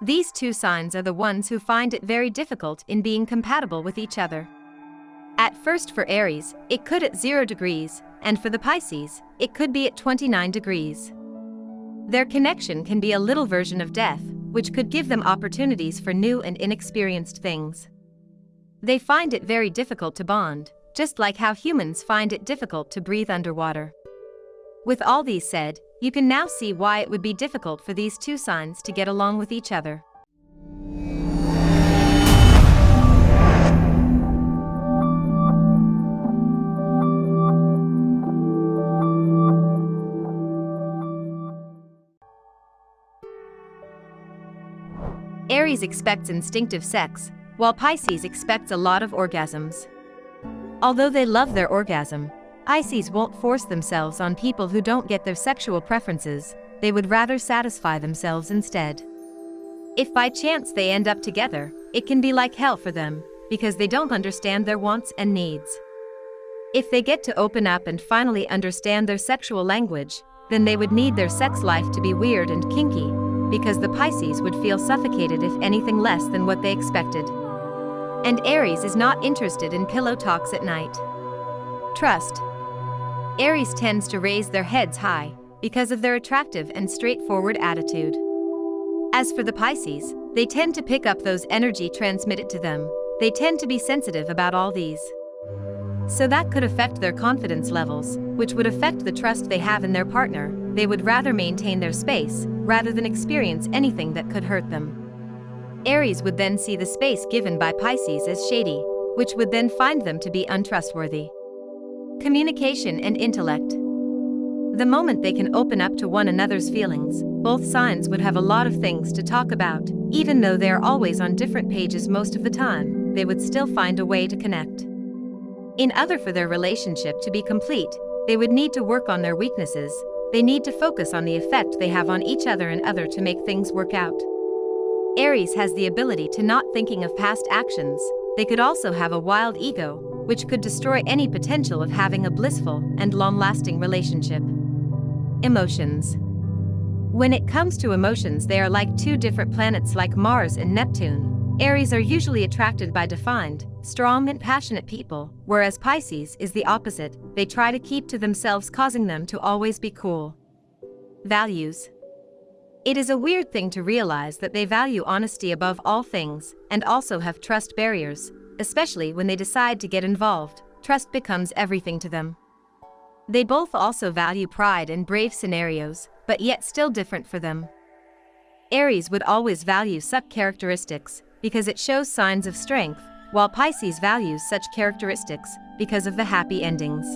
These two signs are the ones who find it very difficult in being compatible with each other. At first for Aries, it could at 0 degrees, and for the Pisces, it could be at 29 degrees. Their connection can be a little version of death, which could give them opportunities for new and inexperienced things. They find it very difficult to bond, just like how humans find it difficult to breathe underwater. With all these said, you can now see why it would be difficult for these two signs to get along with each other. Aries expects instinctive sex, while Pisces expects a lot of orgasms. Although they love their orgasm, Pisces won't force themselves on people who don't get their sexual preferences, they would rather satisfy themselves instead. If by chance they end up together, it can be like hell for them, because they don't understand their wants and needs. If they get to open up and finally understand their sexual language, then they would need their sex life to be weird and kinky, because the Pisces would feel suffocated if anything less than what they expected. And Aries is not interested in pillow talks at night. Trust. Aries tends to raise their heads high, because of their attractive and straightforward attitude. As for the Pisces, they tend to pick up those energy transmitted to them, they tend to be sensitive about all these. So that could affect their confidence levels, which would affect the trust they have in their partner. They would rather maintain their space, rather than experience anything that could hurt them. Aries would then see the space given by Pisces as shady, which would then find them to be untrustworthy. Communication and intellect. The moment they can open up to one another's feelings, both signs would have a lot of things to talk about. Even though they are always on different pages most of the time, they would still find a way to connect. In order for their relationship to be complete, they would need to work on their weaknesses. They need to focus on the effect they have on each other and other to make things work out. Aries has the ability to not thinking of past actions. They could also have a wild ego, which could destroy any potential of having a blissful and long-lasting relationship. Emotions. When it comes to emotions, they are like two different planets like Mars and Neptune. Aries are usually attracted by defined, strong and passionate people, whereas Pisces is the opposite. They try to keep to themselves, causing them to always be cool. Values. It is a weird thing to realize that they value honesty above all things, and also have trust barriers, especially when they decide to get involved. Trust becomes everything to them. They both also value pride and brave scenarios, but yet still different for them. Aries would always value such characteristics, because it shows signs of strength, while Pisces values such characteristics, because of the happy endings.